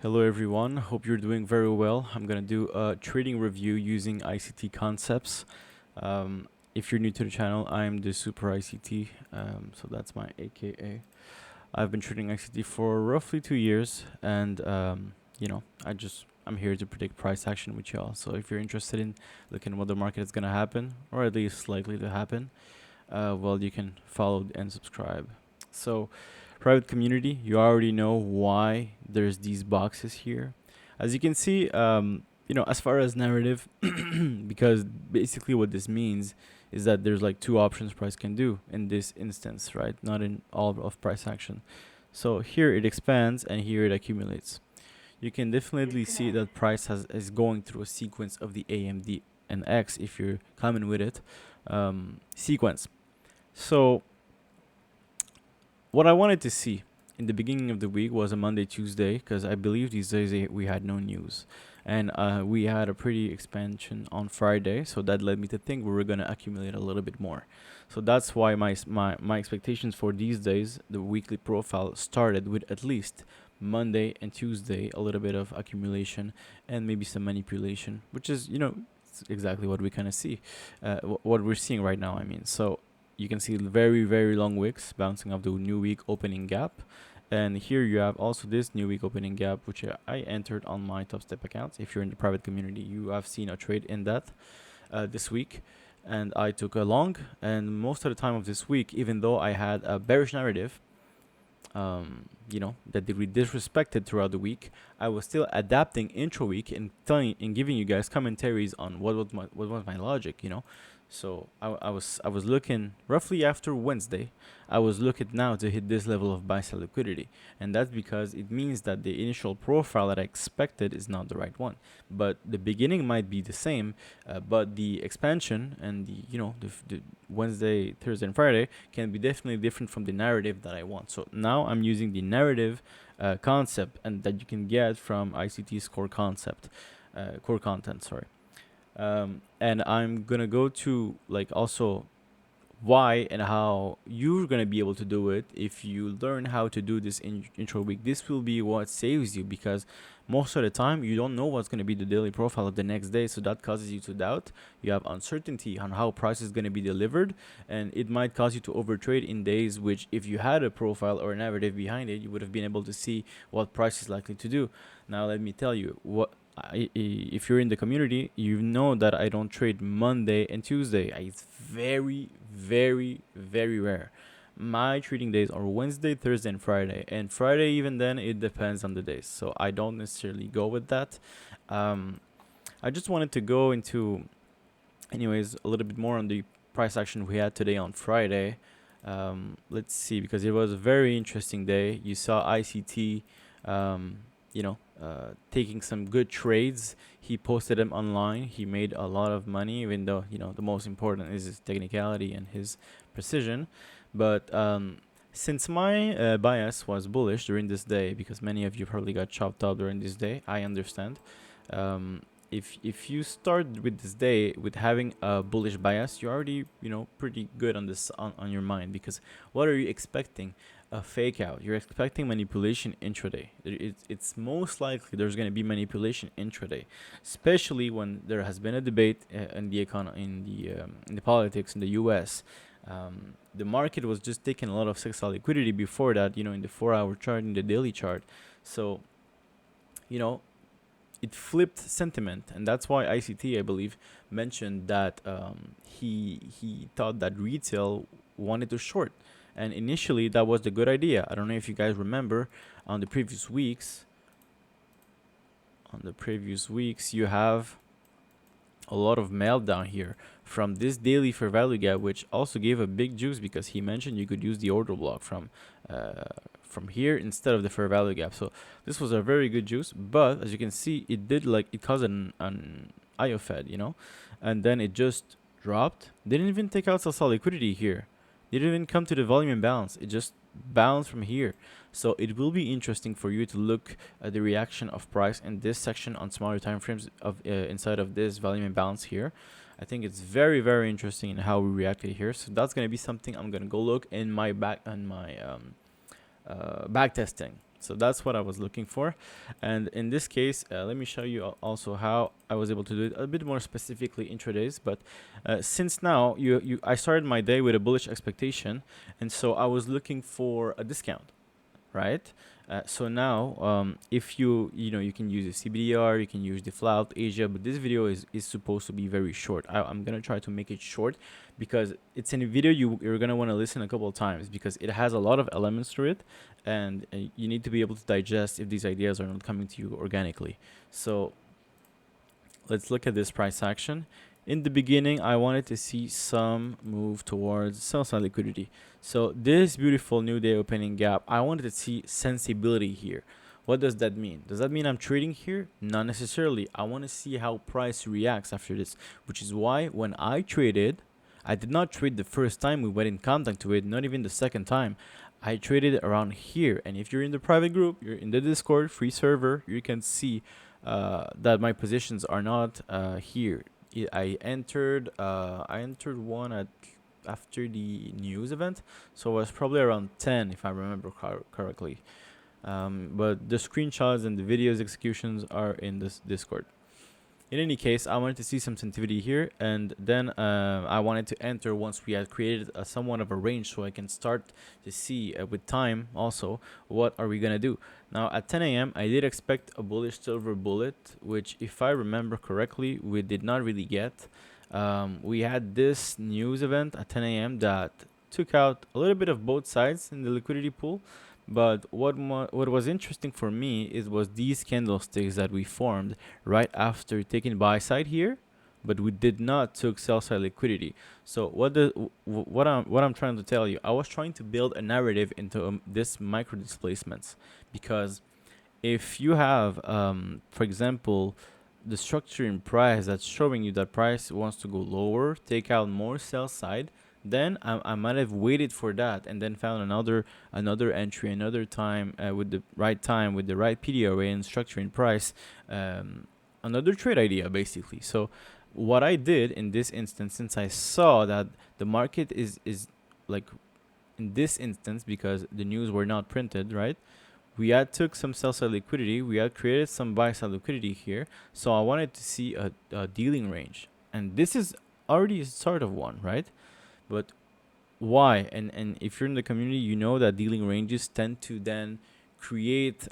Hello everyone, hope you're doing very well. I'm gonna do a trading review using ICT concepts. If you're new to the channel, I'm the Super ICT, so that's my AKA. I've been trading ICT for roughly 2 years, and I'm here to predict price action with y'all. So if you're interested in looking what the market is gonna happen, or at least likely to happen, well, you can follow and subscribe. So, private community, you already know why there's these boxes here. As you can see, as far as narrative, because basically what this means is that there's like two options price can do in this instance, right? Not in all of price action. So here it expands and here it accumulates. You can definitely see that price is going through a sequence of the AMD and X if you're coming with it sequence. So what I wanted to see in the beginning of the week was a Monday, Tuesday, because I believe these days we had no news. And we had a pretty expansion on Friday, so that led me to think we were going to accumulate a little bit more. So that's why my expectations for these days, the weekly profile started with at least Monday and Tuesday, a little bit of accumulation and maybe some manipulation, which is, exactly what we kind of see, what we're seeing right now, I mean. So you can see very, very long wicks bouncing off the new week opening gap. And here you have also this new week opening gap, which I entered on my Top Step accounts. If you're in the private community, you have seen a trade in that this week. And I took a long, and most of the time of this week, even though I had a bearish narrative, that they were disrespected throughout the week, I was still adapting intro week and telling and giving you guys commentaries on what was my logic, So I was looking roughly after Wednesday. I was looking now to hit this level of buy sell liquidity, and that's because it means that the initial profile that I expected is not the right one. But the beginning might be the same, but the expansion and the Wednesday, Thursday, and Friday can be definitely different from the narrative that I want. So now I'm using the narrative concept and that you can get from ICT's core content. Sorry. And I'm gonna go to also why and how you're gonna be able to do it if you learn how to do this intro week. This will be what saves you, because most of the time you don't know what's gonna be the daily profile of the next day, so that causes you to doubt. You have uncertainty on how price is gonna be delivered, and it might cause you to overtrade in days which, if you had a profile or a narrative behind it, you would have been able to see what price is likely to do. Now let me tell you what. If you're in the community, you know that I don't trade Monday and Tuesday. It's very, very, very rare. My trading days are Wednesday, Thursday, and Friday. And Friday, even then, it depends on the days. So I don't necessarily go with that. I just wanted to go into, anyways, a little bit more on the price action we had today on Friday. Let's see, because it was a very interesting day. You saw ICT, taking some good trades. He posted them online. He made a lot of money, even though the most important is his technicality and his precision. But since my bias was bullish during this day, because many of you probably got chopped up during this day, I understand. If you start with this day with having a bullish bias, you're already pretty good on this on your mind, because what are you expecting? A fake out. You're expecting manipulation intraday. It's most likely there's going to be manipulation intraday, especially when there has been a debate in the economy, in the politics in the U.S. The market was just taking a lot of sexual liquidity before that, in the 4-hour chart, in the daily chart. So, it flipped sentiment, and that's why ICT, I believe, mentioned that he thought that retail wanted to short. And initially, that was the good idea. I don't know if you guys remember on the previous weeks. You have a lot of meltdown here from this daily fair value gap, which also gave a big juice, because he mentioned you could use the order block from here instead of the fair value gap. So this was a very good juice, but as you can see, it caused an IO Fed, and then it just dropped. Didn't even take out some liquidity here. Didn't even come to the volume imbalance. It just bounced from here. So it will be interesting for you to look at the reaction of price in this section on smaller time frames of inside of this volume imbalance here. I think it's very, very interesting in how we reacted here. So that's gonna be something I'm gonna go look in my back testing. So that's what I was looking for. And in this case, let me show you also how I was able to do it a bit more specifically intradays. But since now I started my day with a bullish expectation, and so I was looking for a discount, right? So now, if you can use the CBDR, you can use the Flout Asia, but this video is supposed to be very short. I'm gonna try to make it short because it's in a video you're gonna want to listen a couple of times because it has a lot of elements to it, and you need to be able to digest if these ideas are not coming to you organically. So let's look at this price action. In the beginning, I wanted to see some move towards sell side liquidity. So this beautiful new day opening gap, I wanted to see sensibility here. What does that mean? Does that mean I'm trading here? Not necessarily. I want to see how price reacts after this, which is why when I traded, I did not trade the first time we went in contact to it, not even the second time. I traded around here. And if you're in the private group, you're in the Discord free server, you can see that my positions are not here. I entered one at after the news event, so it was probably around 10 if I remember correctly. But the screenshots and the videos executions are in this Discord. In any case, I wanted to see some sensitivity here, and then I wanted to enter once we had created somewhat of a range, so I can start to see with time also what are we gonna do. Now at 10 a.m. I did expect a bullish silver bullet, which if I remember correctly, we did not really get. We had this news event at 10 a.m. that took out a little bit of both sides in the liquidity pool. But what was interesting for me was these candlesticks that we formed right after taking buy side here, but we did not took sell side liquidity. So what I'm trying to tell you, I was trying to build a narrative into this micro displacements, because if you have for example the structure in price that's showing you that price wants to go lower, take out more sell side, then I might have waited for that and then found another entry another time with the right PDRA and structure in price, another trade idea basically. So what I did in this instance, since I saw that the market is like in this instance, because the news were not printed, right? We had took some sell side liquidity, we had created some buy side liquidity here, so I wanted to see a dealing range, and this is already a start of one, right? But why? And if you're in the community, you know that dealing ranges tend to then create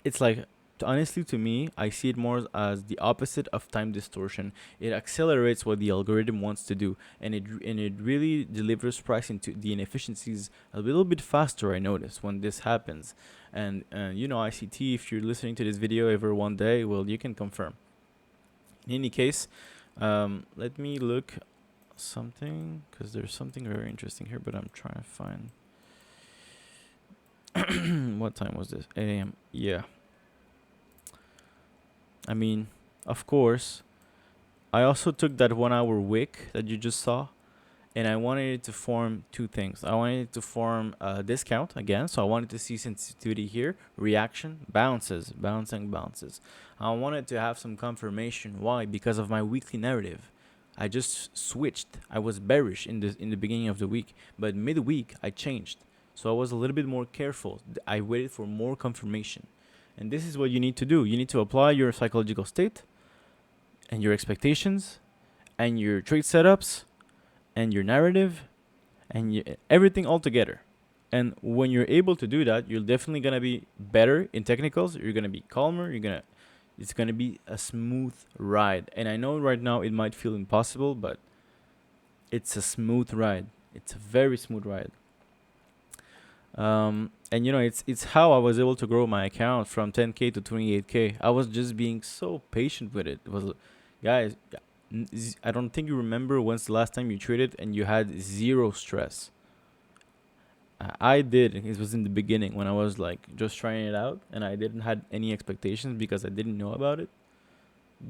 it's like, honestly, to me, I see it more as the opposite of time distortion. It accelerates what the algorithm wants to do, and it really delivers price into the inefficiencies a little bit faster, I notice, when this happens. And ICT, if you're listening to this video ever one day, well, you can confirm. In any case, let me look something, because there's something very interesting here, but I'm trying to find what time was this? 8 a.m. Yeah, I mean, of course, I also took that 1 hour wick that you just saw, and I wanted it to form two things. I wanted it to form a discount again, so I wanted to see sensitivity here, reaction, bounces. I wanted to have some confirmation. Why? Because of my weekly narrative. I just switched. I was bearish in the beginning of the week, but midweek I changed. So I was a little bit more careful. I waited for more confirmation. And this is what you need to do. You need to apply your psychological state and your expectations and your trade setups and your narrative and everything all together. And when you're able to do that, you're definitely going to be better in technicals. You're going to be calmer. It's going to be a smooth ride. And I know right now it might feel impossible, but it's a smooth ride. It's a very smooth ride. And it's how I was able to grow my account from 10K to 28K. I was just being so patient with it. It was, guys, I don't think you remember when's the last time you traded and you had zero stress. I did. It was in the beginning when I was like just trying it out, and I didn't had any expectations because I didn't know about it.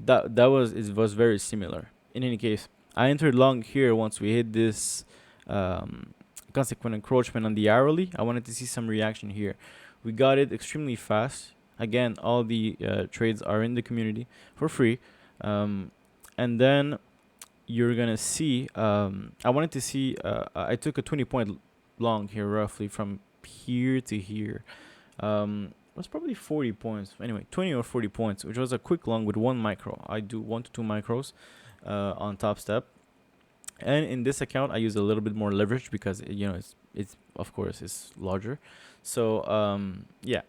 It was very similar. In any case, I entered long here once we hit this consequent encroachment on the hourly. I wanted to see some reaction here. We got it extremely fast. Again, all the trades are in the community for free. And then you're gonna see. I wanted to see. I took a 20-point long here, roughly from here to here. was probably 40 points. Anyway, 20 or 40 points, which was a quick long with 1 micro. I do 1 to 2 micros on Top Step. And in this account, I use a little bit more leverage because it's of course it's larger. So yeah.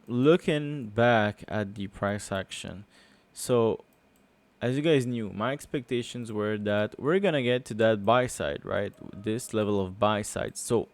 Looking back at the price action, so as you guys knew, my expectations were that we're gonna get to that buy side, right? This level of buy side. So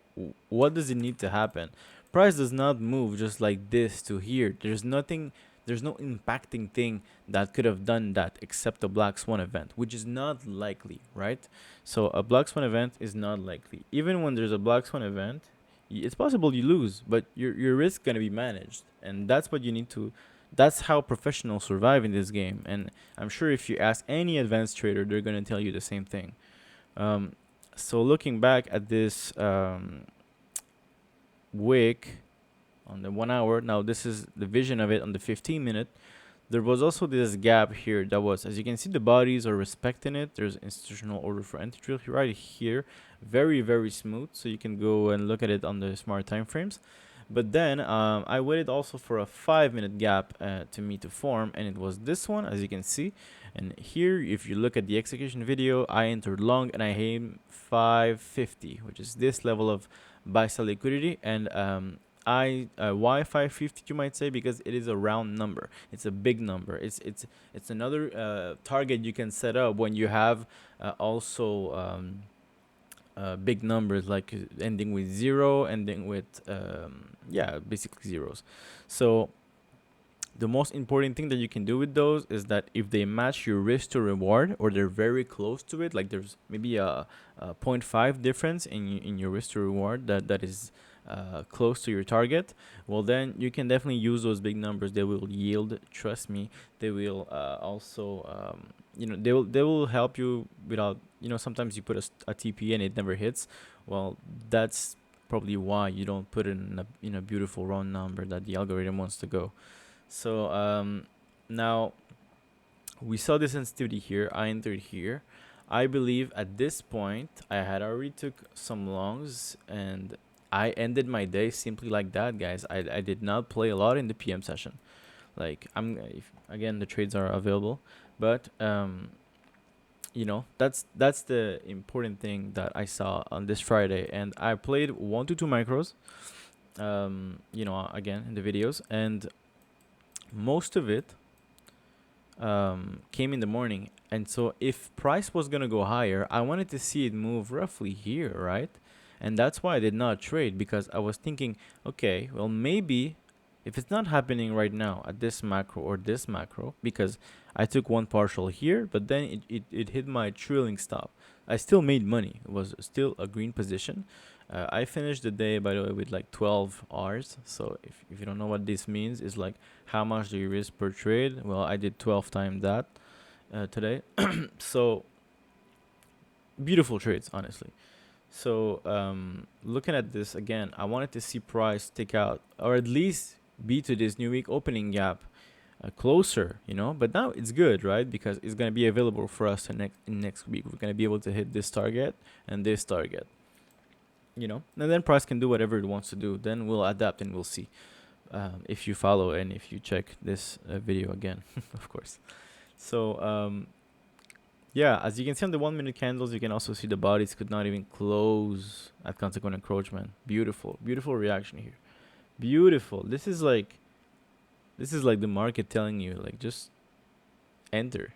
what does it need to happen? Price does not move just like this to here. There's nothing. There's no impacting thing that could have done that except a black swan event, which is not likely, right? So a black swan event is not likely. Even when there's a black swan event, it's possible you lose, but your risk gonna be managed, and that's what you need to. That's how professionals survive in this game, and I'm sure if you ask any advanced trader, they're gonna tell you the same thing. Um, so looking back at this wick on the 1 hour, now this is the vision of it on the 15 minute. There was also this gap here that was, as you can see, the bodies are respecting it. There's institutional order for entry right here, very very smooth. So you can go and look at it on the smart time frames. But then I waited also for a 5 minute gap to me to form, and it was this one, as you can see. And here, if you look at the execution video, I entered long and I aim 550, which is this level of buy sell liquidity. And why 550, you might say? Because it is a round number. It's a big number. It's another target you can set up when you have also big numbers, like ending with 0, ending with yeah, basically zeros. So the most important thing that you can do with those is that if they match your risk to reward, or they're very close to it, like there's maybe a 0.5 difference in your risk to reward that is close to your target, well then you can definitely use those big numbers. They will yield, trust me. They will also they will help you without, sometimes you put a TP and it never hits. Well, that's probably why you don't put it in a beautiful round number that the algorithm wants to go. So now we saw the sensitivity here. I entered here. I believe at this point I had already took some longs, and I ended my day simply like that, guys. I did not play a lot in the PM session. Like again, the trades are available, but that's the important thing that I saw on this Friday. And I played 1 to 2 micros, again in the videos, and most of it came in the morning. And so if price was gonna go higher, I wanted to see it move roughly here, right? And that's why I did not trade, because I was thinking, okay, well, maybe if it's not happening right now at this macro or this macro, because I took one partial here, but then it hit my trailing stop. I still made money. It was still a green position. I finished the day, by the way, with like 12 Rs. So if you don't know what this means, it's like how much do you risk per trade? Well, I did 12 times that today. So beautiful trades, honestly. So looking at this again, I wanted to see price take out, or at least be to this new week opening gap closer, but now it's good, right? Because it's going to be available for us next week. We're going to be able to hit this target and this target, and then price can do whatever it wants to do. Then we'll adapt and we'll see if you follow and if you check this video again, of course. So yeah, as you can see on the 1 minute candles, you can also see the bodies could not even close at consequent encroachment. Beautiful reaction here. Beautiful. This is like the market telling you, like, just enter.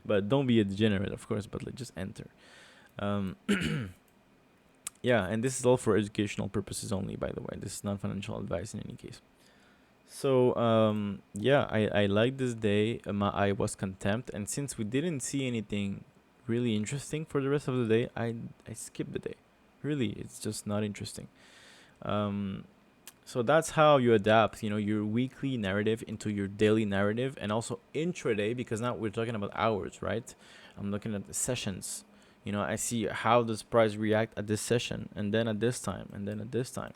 But don't be a degenerate, of course, but like, just enter. Yeah, and this is all for educational purposes only, by the way. This is not financial advice in any case. So yeah, I like this day. I was content, and since we didn't see anything really interesting for the rest of the day, I skipped the day. Really, it's just not interesting. So that's how you adapt, your weekly narrative into your daily narrative, and also intraday, because now we're talking about hours, right? I'm looking at the sessions. I see how does price react at this session, and then at this time, and then at this time.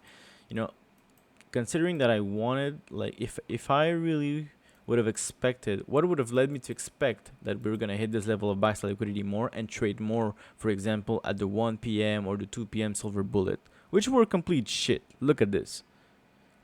Considering that I wanted, like, if I really would have expected, what would have led me to expect that we were going to hit this level of buy sell liquidity more and trade more, for example, at the 1 p.m. or the 2 p.m. silver bullet, which were complete shit. Look at this.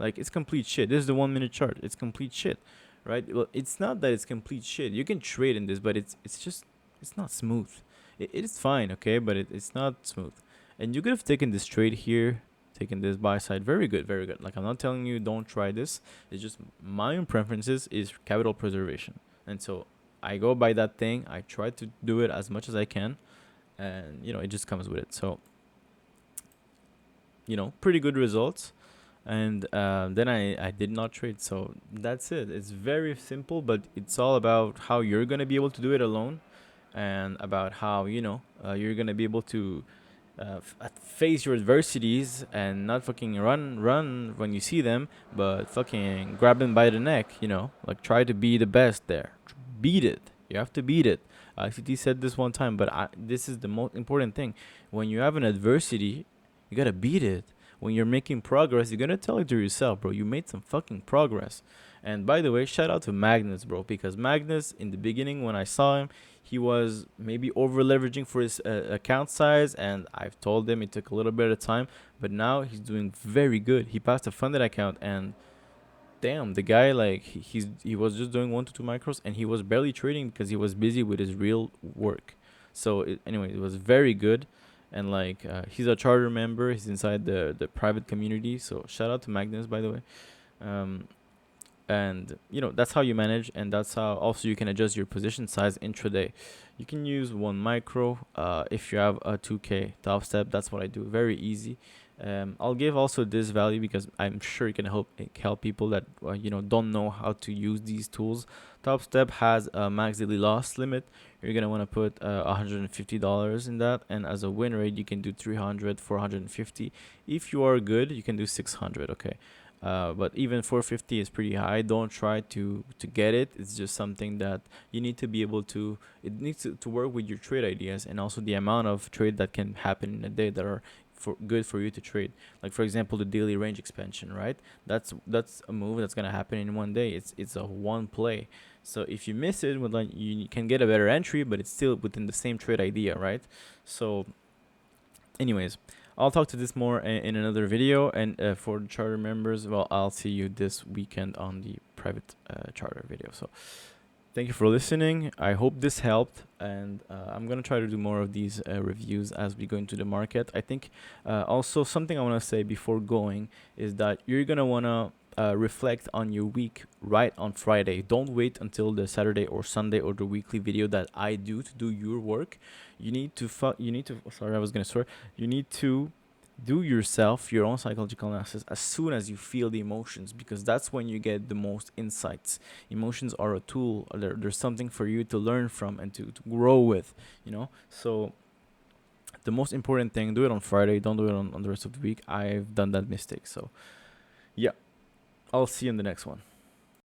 Like, it's complete shit. This is the 1 minute chart. It's complete shit, right? Well, it's not that it's complete shit. You can trade in this, but it's just it's not smooth. It is fine, okay, but it's not smooth. And you could have taken this trade here, taken this buy side. Very good, very good. Like, I'm not telling you don't try this. It's just my own preferences is capital preservation, and so I go by that thing. I try to do it as much as I can, and it just comes with it. So pretty good results. And then I did not trade. So that's it. It's very simple, but it's all about how you're gonna be able to do it alone, and about how you're gonna be able to face your adversities and not fucking run when you see them, but fucking grab them by the neck. Like, try to be the best there. Beat it. You have to beat it. ICT said this one time, but this is the most important thing. When you have an adversity, you gotta beat it. When you're making progress, you're gonna tell it to yourself, bro. You made some fucking progress. And by the way, shout out to Magnus, bro, because Magnus, in the beginning when I saw him, he was maybe over leveraging for his account size, and I've told him it took a little bit of time, but now he's doing very good. He passed a funded account, and damn, the guy, like, he was just doing 1 to 2 micros, and he was barely trading because he was busy with his real work. So anyway, it was very good. And like, he's a charter member. He's inside the private community. So shout out to Magnus, by the way. Um, and that's how you manage, and that's how also you can adjust your position size intraday. You can use 1 micro if you have a 2k top step. That's what I do. Very easy. I'll give also this value because I'm sure it can help people that don't know how to use these tools. Top step has a max daily loss limit. You're gonna want to put $150 in that, and as a win rate you can do 300, 450. If you are good, you can do 600. Okay. But even 450 is pretty high. Don't try to get it. It's just something that you need to be able to. It needs to work with your trade ideas, and also the amount of trade that can happen in a day that are good for you to trade. Like, for example, the daily range expansion, right? That's a move that's gonna happen in one day. It's a one play. So if you miss it, well, then you can get a better entry, but it's still within the same trade idea, right? So anyways, I'll talk to this more in another video. And for the charter members, well, I'll see you this weekend on the private charter video. So thank you for listening. I hope this helped, and I'm gonna try to do more of these reviews as we go into the market. I think also something I want to say before going is that you're gonna wanna reflect on your week right on Friday. Don't wait until the Saturday or Sunday or the weekly video that I do to do your work. You need to sorry, I was gonna swear. You need to do yourself your own psychological analysis as soon as you feel the emotions, because that's when you get the most insights. Emotions are a tool. There's something for you to learn from and to grow with, so the most important thing, do it on Friday. Don't do it on the rest of the week. I've done that mistake. So yeah, I'll see you in the next one.